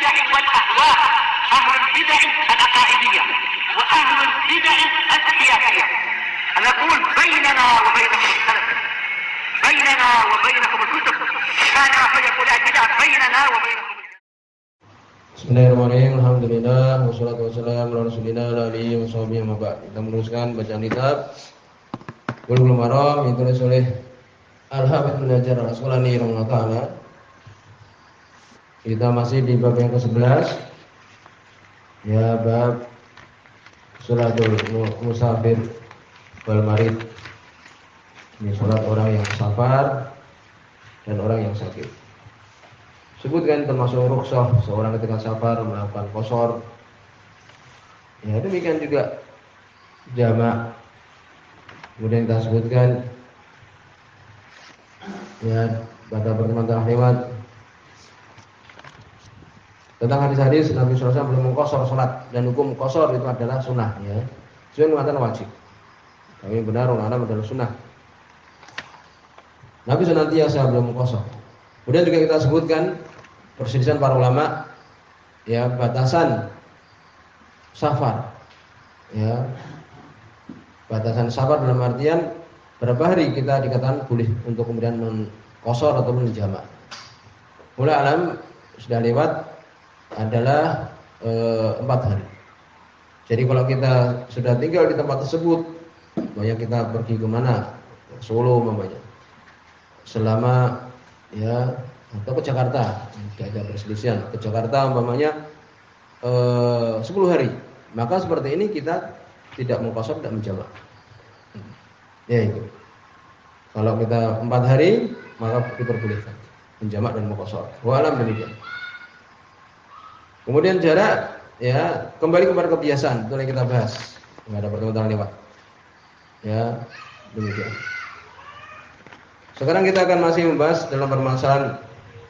البدع والأهواء، أهل البدع العقائدية وأهل البدع السياسية. نقول بيننا وبينكم السلف، بيننا وبينكم الكتب، كان فيقول البدع بيننا وبينكم. Bismillahirrahmanirrahim. Alhamdulillah wassalatu wassalamu ala Rasulillah wa alihi washabihi wa ba'd. Kita meneruskan bacaan kitab Bulughul Maram yang ditulis oleh Al-Hafidz Ibnu Hajar Al-Asqalani rahimahullah taala. Kita masih di bab yang ke-11. Ya, bab salatul musafir wal marid. Ini salat orang yang safar dan orang yang sakit. Sebutkan termasuk rukhsah seorang ketika safar melakukan qashar. Ya, demikian juga jamak. Kemudian kita sebutkan ya pada pertemuan terakhir tentang hadis-hadis Nabi SAW belum mengqashar salat, dan hukum qashar itu adalah sunnah ya. Sesuai mengatakan wajib. Tapi benar ulama adalah sunnah. Nabi senantiasa belum mengqashar. Kemudian juga kita sebutkan perselisihan para ulama ya batasan safar. Ya. Batasan safar dalam artian berapa hari kita dikatakan boleh untuk kemudian mengqashar atau menjamak. Mulai alam sudah lewat adalah 4 hari. Jadi kalau kita sudah tinggal di tempat tersebut, banyak kita pergi kemana, Solo umpamanya, selama ya atau ke Jakarta, tidak ada perselisihan, ke Jakarta umpamanya 10 hari, maka seperti ini kita tidak mengqashar, tidak menjamak. Ya itu. Kalau kita 4 hari, maka diperbolehkan menjamak dan mengqashar. Wa alam demikian. Kemudian jarak ya kembali kepada kebiasaan, itu yang kita bahas. Enggak ada pertemuan lewat. Ya, demikian. Sekarang kita akan masih membahas dalam permasalahan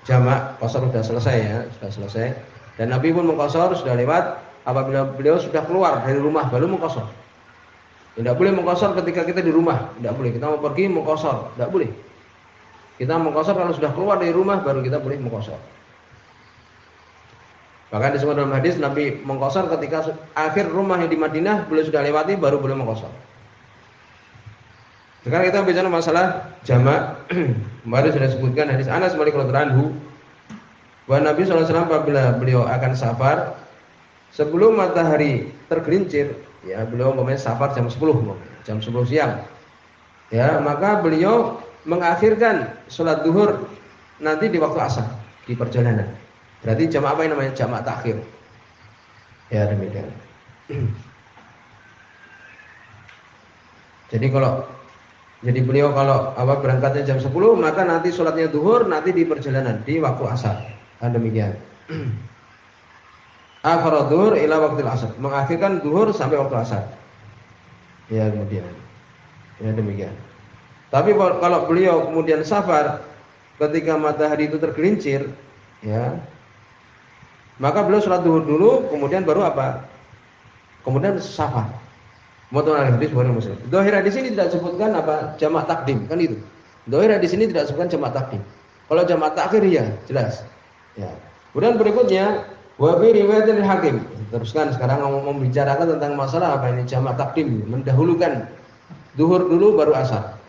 jamak. Qashar sudah selesai ya, sudah selesai. Dan Nabi pun mengqashar sudah lewat apabila beliau sudah keluar dari rumah baru mengqashar. Tidak boleh mengqashar ketika kita di rumah, tidak boleh. Kita mau pergi mengqashar, tidak boleh. Kita mengqashar kalau sudah keluar dari rumah baru kita boleh mengqashar. Bahkan disebut dalam hadis Nabi mengqashar ketika akhir rumah yang di Madinah beliau sudah lewati baru boleh mengqashar. Sekarang kita bicara masalah jamak. Kemarin sudah sebutkan hadis Anas radhiyallahu anhu bahwa Nabi SAW apabila beliau akan safar sebelum matahari tergelincir, ya beliau umpamanya safar jam 10 siang. Ya, maka beliau mengakhirkan sholat duhur nanti di waktu asar di perjalanan. Berarti jamak apa yang namanya? Jamak takhir. Ya demikian. Jadi beliau kalau berangkatnya jam 10, maka nanti sholatnya duhur nanti di perjalanan di waktu asar. Demikian. Akhara duhur ila waqtil asar. Mengakhirkan duhur sampai waktu asar. Ya kemudian. Ya demikian. Tapi kalau beliau kemudian safar ketika matahari itu tergelincir, ya, maka beliau sholat duhur dulu, kemudian baru apa? Kemudian safar. Muttafaqun hadis Bukhari Muslim. Dzahir di sini tidak disebutkan apa jamak takdim, kan itu. Dzahir di sini tidak disebutkan jamak takdim. Kalau jamak takhir ya jelas. Ya. Kemudian berikutnya wa bi riwayatil Hakim. Teruskan sekarang membicarakan tentang masalah apa ini jamak takdim, mendahulukan duhur dulu baru asar.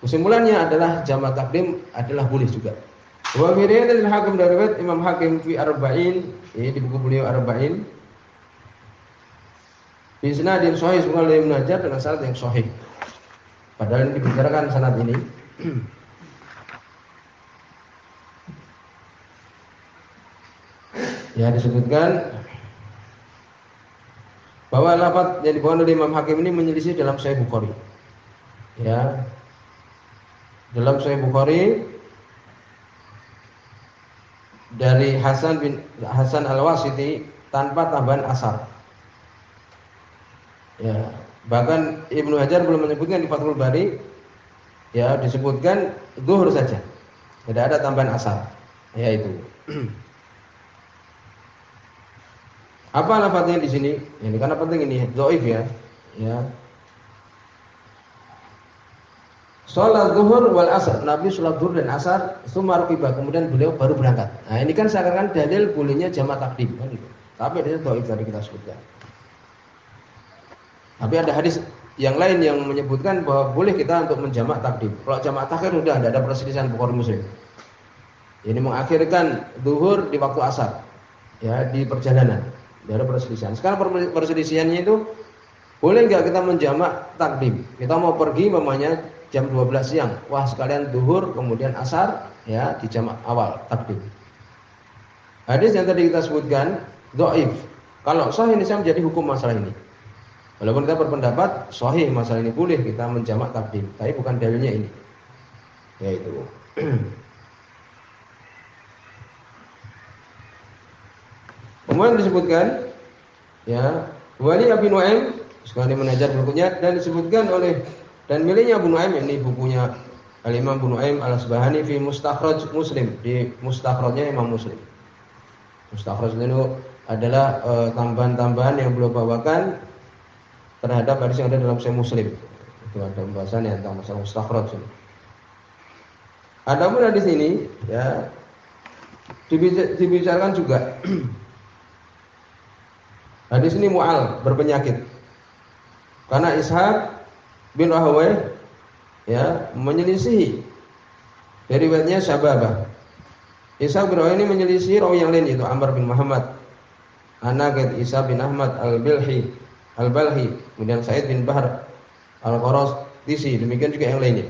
Kesimpulannya adalah jamak takdim adalah boleh juga. Wa bi riwayatil Hakim dari riwayat Imam Hakim fi Arba'in, ini di buku beliau Arba'in. Isnadin sahih bukan oleh Ibnu Hajar dengan sanad yang sahih. Padahal ini dibicarakan sanad ini. Ya disebutkan bahwa lafaz yang dibawakan oleh Imam Hakim ini menyelisih dalam Sahih Bukhari. Ya. Dalam Sahih Bukhari dari Hasan Al-Wasiti tanpa tambahan asar. Ya, bahkan Ibnu Hajar belum menyebutkan di Fathul Bari, ya disebutkan zuhur saja, tidak ada tambahan asar. Ya itu. Apa lafadznya di sini? Ini karena penting ini, dhaif ya. Ya. Sholat zuhur wal asar, Nabi sholat zuhur dan asar, tsumma rakiba, kemudian beliau baru berangkat. Nah ini kan seakan-akan dalil bolehnya jamak takdim kan gitu. Tapi itu dhaif tadi kita sebutkan. Tapi ada hadis yang lain yang menyebutkan bahwa boleh kita untuk menjamak takdim. Kalau jamak takhir sudah tidak ada perselisihan Bukhari Muslim. Ini mengakhirkan zuhur di waktu asar, ya di perjalanan, tidak ada perselisihan. Sekarang perselisihannya itu boleh nggak kita menjamak takdim? Kita mau pergi mamanya jam 12 siang. Wah, sekalian zuhur kemudian asar ya di jamak awal takdim. Hadis yang tadi kita sebutkan dhaif. Kalau sahih ini saya menjadi hukum masalah ini. Walaupun kita berpendapat sahih masalah ini boleh kita menjamak takdim, tapi bukan dalilnya ini. Yaitu kemudian disebutkan ya Wali Abi Nuaim sekali menajar bukunya dan disebutkan oleh dan miliknya Abu Nuaim, ini bukunya Al-Imam Abu Nuaim Al-Asbahani fi Mustakhraj Muslim, di mustakhrajnya Imam Muslim. Mustakhraj itu adalah tambahan-tambahan yang beliau bawakan terhadap hadis yang ada dalam Sahih Muslim. Itu ada pembahasan tentang masalah mustakhraj ini. Adapun hadis ini ya dibicarakan juga hadis ini mu'al, berpenyakit. Karena Ishaq bin Rahawai ya menyelisihi dari riwayatnya Syababah. Ishaq bin Rahawai ini menyelisihi rawi yang lain, yaitu Amr bin Muhammad, Anaqid Isa bin Ahmad Al-Balhi, kemudian Sa'id bin Bahr Al-Qarasisi, demikian juga yang lainnya.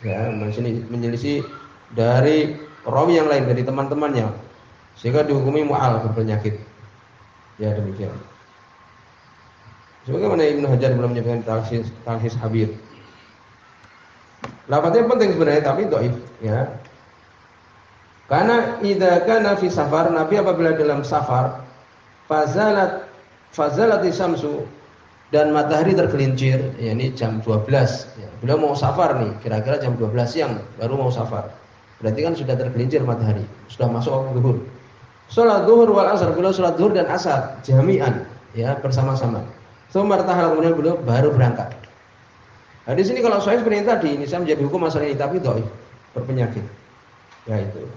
Ya, menyelisih dari rawi yang lain dari teman-temannya sehingga dihukumi mu'al, berpenyakit. Ya demikian. Sebagaimana Ibnu Hajar belum menyebutkan talhis Habir. Lafadznya penting sebenarnya tapi dhaif ya. Karena idza kana fi safar, Nabi apabila dalam safar fazalati samsu dan matahari tergelincir, yakni jam 12 ya. Beliau mau safar nih, kira-kira jam 12 siang baru mau safar. Berarti kan sudah tergelincir matahari, sudah masuk waktu zuhur. Salat zuhur wal asar, beliau salat zuhur dan asar jami'an ya bersama-sama. Tsumma tahal, kemudian beliau baru berangkat. Nah, di sini kalau sahih seperti tadi, ini saya menjadi hukum masalah ini tapi dhaif, berpenyakit. Ya itu.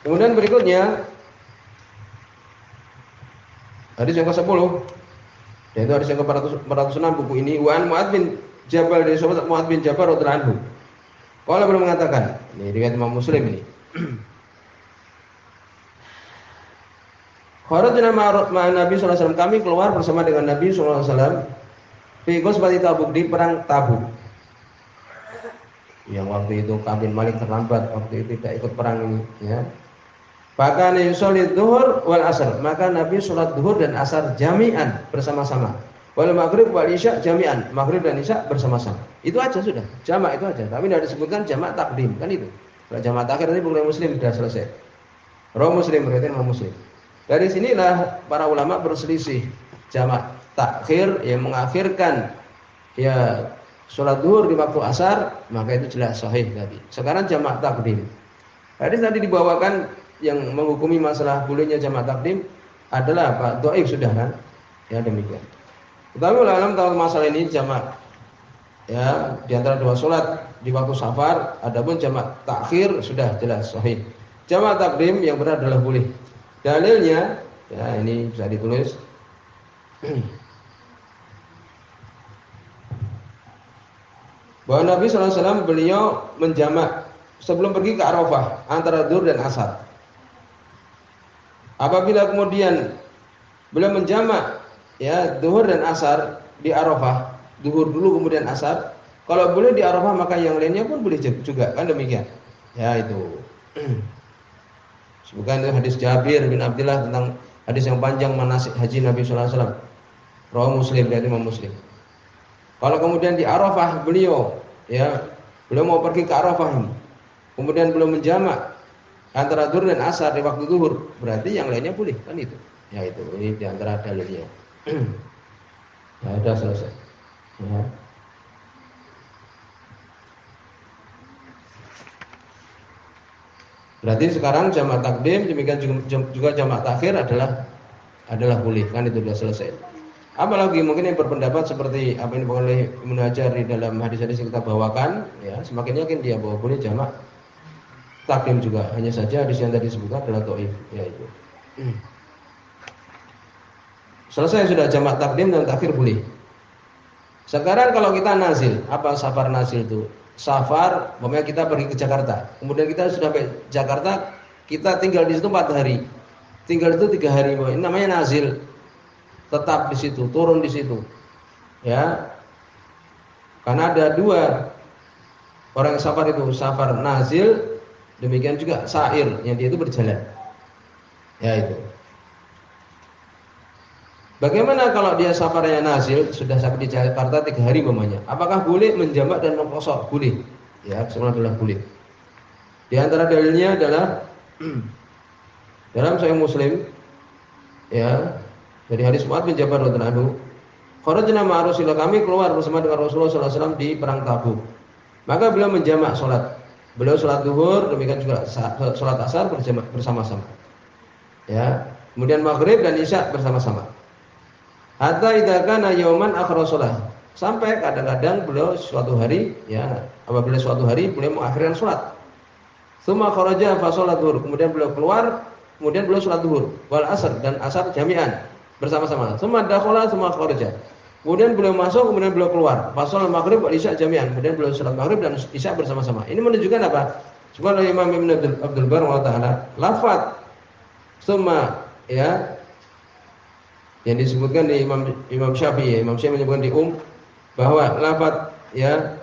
Kemudian berikutnya hadis yang ke-10, yaitu hadis yang ke-406 buku ini, wa an Mu'adz bin Jabal, dari sahabat Mu'adz bin Jabal radhiyallahu anhu. Qala beliau mengatakan, ini riwayat Imam Muslim ini. Kharajna ma'a Nabi sallallahu alaihi wasallam, kami keluar bersama dengan Nabi sallallahu alaihi wasallam fi ghazwati Tabuk, di perang Tabuk. Yang waktu itu Ka'ab bin Malik terlambat, waktu itu tidak ikut perang ini ya. Maka Nabi sholat zuhur wal asar, maka Nabi sholat zuhur dan asar jami'an bersama-sama. Wal maghrib wal isya jami'an, maghrib dan isya bersama-sama. Itu aja sudah, jamak itu aja. Tapi tidak disebutkan jamak takdim, kan itu. Kalau jamak takhir tadi bukan Muslim sudah selesai. Rawi Muslim, berarti Imam Muslim. Dari sinilah para ulama berselisih. Jamak takhir yang mengakhirkan ya sholat zuhur di waktu asar, maka itu jelas sahih tadi. Sekarang jamak takdim. Hadis tadi dibawakan yang menghukumi masalah bolehnya jamak takdim adalah apa? Dhaif sudah kan? Ya demikian. Tetapi ulama tahu masalah ini jamak ya di antara dua sholat di waktu safar, adapun jamak takhir sudah jelas sahih. Jamak takdim yang benar adalah boleh. Dalilnya ya ini bisa ditulis bahwa Nabi SAW beliau menjamak sebelum pergi ke Arafah antara zuhur dan asar. Apabila kemudian beliau menjamak ya zuhur dan asar di Arafah, zuhur dulu kemudian asar, kalau boleh di Arafah maka yang lainnya pun boleh juga, kan demikian. Ya itu. Sebutkan hadis Jabir bin Abdullah tentang hadis yang panjang manasik haji Nabi sallallahu alaihi wasallam. Rawi Muslim, dari Imam Muslim. Kalau kemudian di Arafah beliau mau pergi ke Arafah ini, kemudian beliau menjamak antara zuhur dan asar di waktu zuhur, berarti yang lainnya boleh, kan itu. Ya itu, ini di antara dalilnya. Ya sudah selesai. Ya. Berarti sekarang jamak takdim demikian juga jamak takhir adalah boleh, kan itu sudah selesai. Apalagi mungkin yang berpendapat seperti apa yang dibawakan oleh Ibnu Hajar di dalam hadis-hadis yang kita bawakan, ya semakin yakin dia bahwa boleh jamak takdim juga. Hanya saja hadis yang tadi disebutkan adalah dhaif, yaitu. Selesai sudah jamak takdim dan takhir boleh. Sekarang kalau kita nazil, apa safar nazil itu? Safar, umpamanya kita pergi ke Jakarta, kemudian kita sudah sampai Jakarta, kita tinggal di situ 4 hari, tinggal itu 3 hari, ini namanya nazil. Tetap di situ, turun di situ, ya. Karena ada 2 orang yang safar itu, safar nazil, demikian juga sair, yang dia itu berjalan, ya itu. Bagaimana kalau dia safarnya nazil, sudah sampai di Jakarta 3 hari umpamanya? Apakah boleh menjamak dan mengqashar? Boleh. Ya, semuanya adalah boleh. Di antara dalilnya adalah dalam Sahih Muslim, ya, dari hadis Mu'adz bin Jabal radhiyallahu anhu, kharajna ma'a Rasulillah, kami keluar bersama dengan Rasulullah sallallahu alaihi wasallam di perang Tabuk. Maka beliau menjamak salat. Beliau salat zuhur, demikian juga salat asar berjamaah bersama-sama. Ya, kemudian maghrib dan isya bersama-sama. Hatta idza kana yauman akhara shalah. Sampai kadang-kadang beliau suatu hari, ya, apabila suatu hari beliau mengakhirkan salat. Tsumma kharaja fa shalat zuhur. Kemudian beliau keluar, kemudian beliau salat zuhur wal asar dan asar jami'an bersama-sama. Tsumma dakhala tsumma kharaja. Kemudian beliau masuk, kemudian beliau keluar. Fa shalat maghrib wal isya jami'an. Kemudian beliau salat maghrib dan isya bersama-sama. Ini menunjukkan apa? Sebenarnya Imam Ibnu Abdul Barr rahimahullah, lafaz tsumma, ya, yang disebutkan di Imam Syafi'i, Imam Syafi'i menyebutkan di bahwa lafaz, ya,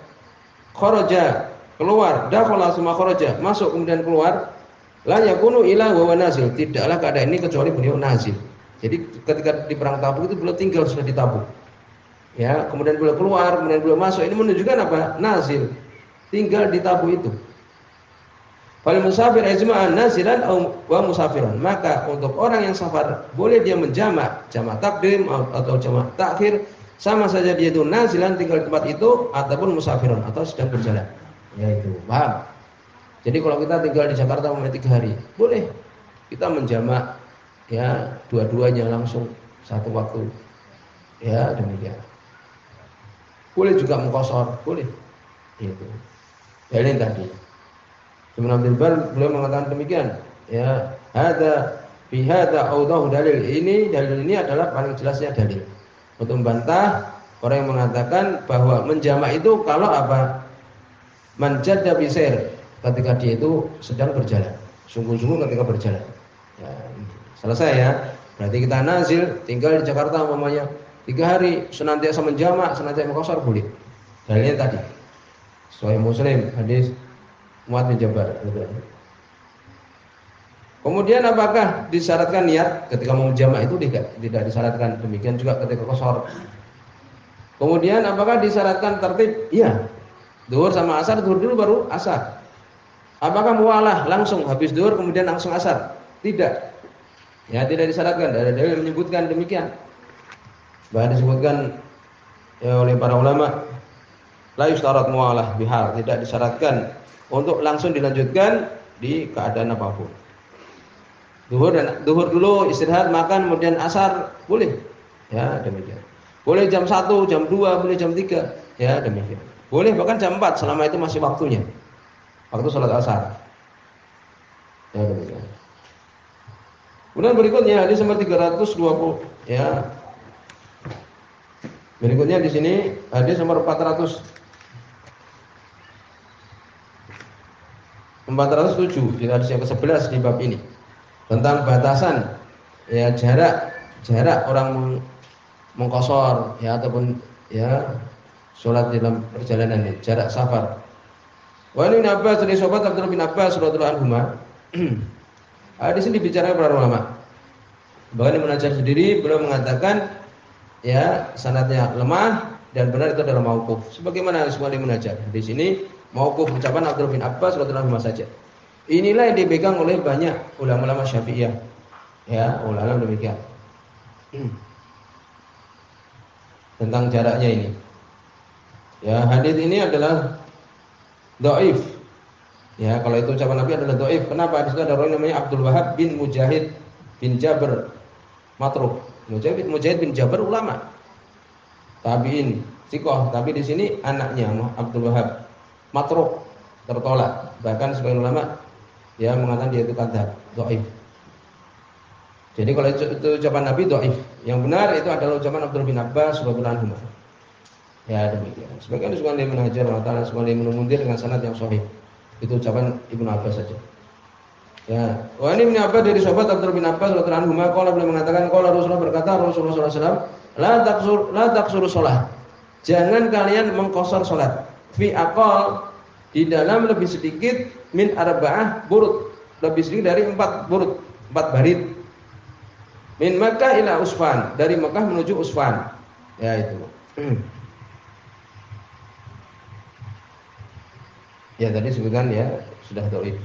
kharaja keluar, dakhala tsumma kharaja masuk kemudian keluar, la yakunu ila wa nazil, tidaklah keadaan ini kecuali beliau nazil. Jadi ketika di perang Tabuk itu beliau tinggal sudah di Tabuk. Ya, kemudian beliau keluar, kemudian beliau masuk. Ini menunjukkan apa? Nazil. Tinggal di Tabuk itu. Fal musafir ijma'an nazilan wa musafiran. Maka untuk orang yang safar boleh dia menjamak, jamak takdim atau jamak takhir, sama saja dia itu nazilan tinggal di tempat itu ataupun musafiran atau sedang berjalan. Yaitu, paham? Jadi kalau kita tinggal di Jakarta 3 hari, boleh kita menjamak, ya, dua-duanya langsung satu waktu. Ya, demikian. Boleh juga mengqashar, boleh. Itu. Ya, ini tadi. Ibnu Abdul Barr beliau mengatakan demikian, ya, fi hadza awdahu dalil. Dalil ini adalah paling jelasnya dalil untuk membantah orang yang mengatakan bahwa menjamak itu kalau apa? Man jadda bi sair, ketika dia itu sedang berjalan, sungguh-sungguh ketika berjalan. Ya, selesai ya. Berarti kita nazil, tinggal di Jakarta umpamanya 3 hari, senantiasa menjamak, senantiasa mengqashar boleh. Dalilnya tadi Sahih Muslim, hadis Mu'adz bin Jabal. Kemudian apakah disyaratkan niat ketika mau menjamak? Itu tidak disyaratkan. Demikian juga ketika qashar. Kemudian apakah disyaratkan tertib? Iya. Zuhur sama asar, zuhur dulu baru asar. Apakah mualah langsung habis zuhur kemudian langsung asar? Tidak. Ya, tidak disyaratkan. Ada dalil yang menyebutkan demikian. Bahkan disebutkan, ya, oleh para ulama, la yustarat mualah bihal, tidak disyaratkan untuk langsung dilanjutkan di keadaan apapun. Zuhur dulu istirahat, makan, kemudian asar boleh. Ya, demikian. Boleh jam 1, jam 2, boleh jam 3. Ya, demikian. Boleh bahkan jam 4 selama itu masih waktunya. Waktu salat asar. Ya, demikian. Kemudian berikutnya hadis nomor 320, ya. Berikutnya di sini hadis nomor 407 di hadis yang ke-11 di bab ini tentang batasan, ya, jarak orang mengqashar, ya, ataupun, ya, salat dalam perjalanan ini, jarak safar. Wa ini Abbas dari sahabat Abdullah bin Abbas radhiyallahu anhu. Hadis ini dibicarakan para ulama. Bahkan Ibnu Hajar sendiri beliau mengatakan, ya, sanadnya lemah dan benar itu adalah mauquf. Sebagaimana semua Ibnu Hajar. Di sini mauquf ucapan Abdullah bin Abbas radhiyallahu anhu saja. Inilah yang dipegang oleh banyak ulama-ulama Syafi'iyah. Ya, ulama demikian. Tentang jaraknya ini. Ya, hadis ini adalah dhaif. Ya, kalau itu ucapan Nabi adalah dhaif. Kenapa? Di situ ada orang namanya Abdul Wahab bin Mujahid bin Jabr matruk. Mujahid bin Jabr ulama. tabi'in, sikoh, tapi di sini anaknya Abdul Wahab matruk, tertolak. Bahkan sebagian ulama ya mengatakan dia itu kadzab, dhaif. Jadi kalau itu ucapan Nabi dhaif. Yang benar itu adalah ucapan Abdul bin Abbas radhiyallahu anhu. Ya demikian. Sebagian disebutkan Ibnu Hajar mengatakan sebagian Ibnu Munzir dengan sanad yang sahih. Itu ucapan Ibnu Abbas saja. Ya, wa ini Ibnu Abbas dari sahabat Abdul bin Abbas radhiyallahu anhu qala beliau mengatakan qala Rasulullah berkata Rasulullah sallallahu alaihi wasallam la taksuru shalah. Jangan kalian mengqasar salat. Fi aqal di dalam lebih sedikit min arba'ah burud. Lebih sedikit dari 4 burud, 4 barit. Min Makkah ila Usfan, dari Makkah menuju Usfan. Ya itu. Ya tadi sebutkan ya sudah dhaif.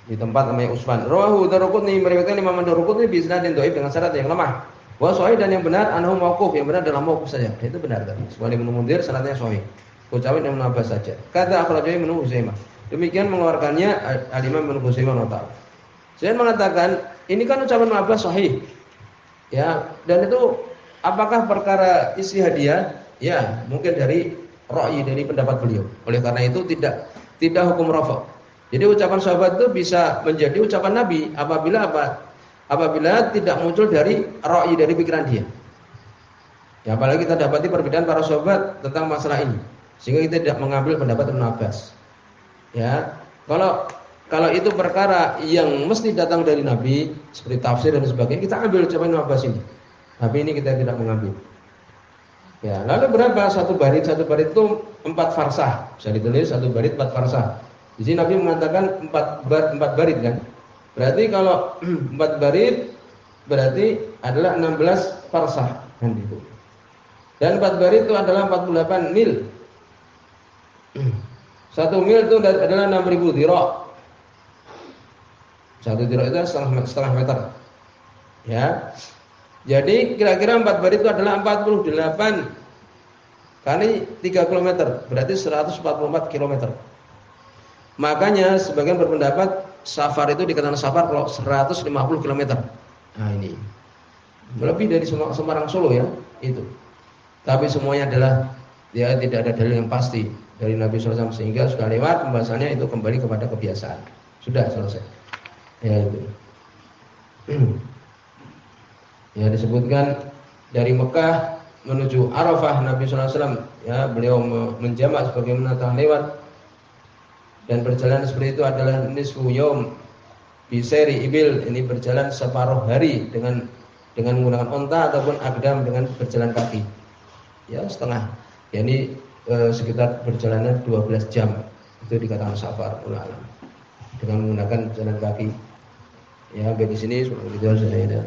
Di tempat namanya Usfan. Rawahu Daruqutni, meriwayatkan Imam Daruqutni bi isnadin dhaif dengan syarat yang lemah. Wa sahih dan yang benar anhu mauquf, yang benar dalam mauquf saja. Itu benar tadi. Sebagaimana Ibnu Munzir sanadnya sahih. Ucapan Ibnu Abbas saja. Kata akhrajahu Ibnu Huzaimah. Demikian mengeluarkannya Al-Imam Ibnu Huzaimah rahimahullah. Saya mengatakan ini kan ucapan Ibnu Abbas sahih. Ya, dan itu apakah perkara ijtihadiyah? Ya, mungkin dari ra'yi, dari pendapat beliau. Oleh karena itu tidak hukum rafa'. Jadi ucapan sahabat itu bisa menjadi ucapan Nabi apabila apa? Apabila tidak muncul dari ra'yi, dari pikiran dia. Ya, apalagi kita dapati perbedaan para sahabat tentang masalah ini. Sehingga kita tidak mengambil pendapat Ibnu Abbas. Ya, kalau itu perkara yang mesti datang dari Nabi seperti tafsir dan sebagainya, kita ambil ucapan Ibnu Abbas ini. Tapi ini kita tidak mengambil. Ya, lalu berapa satu barit? Satu barit itu 4 farsah. Bisa ditulis satu barit 4 farsah. Di sini Nabi mengatakan 4 barit kan? Berarti kalau 4 barit berarti adalah 16 farsah kan itu. Dan 4 barit itu adalah 48 mil. 1 mil itu adalah 6.000 dhira'. 1 dhira' itu setengah meter. Ya. Jadi kira-kira 4 barit itu adalah 48 kali 3 km, berarti 144 km. Makanya sebagian berpendapat safar itu dikatakan safar kalau 150 km. Nah ini lebih dari Semarang Solo ya itu. Tapi semuanya adalah ya tidak ada dalil yang pasti dari Nabi SAW, sehingga sudah lewat pembahasannya, itu kembali kepada kebiasaan. Sudah selesai. Ya itu. Ya disebutkan dari Mekah menuju Arafah Nabi SAW ya beliau menjamak sebagaimana telah lewat, dan berjalan seperti itu adalah nisfu yaum biseri ibil, ini berjalan separuh hari dengan menggunakan onta ataupun akdam dengan berjalan kaki ya setengah, yakni sekitar perjalanan 12 jam itu dikatakan safar ulama dengan menggunakan jalan kaki ya. Sampai di sini sudah gitu saja.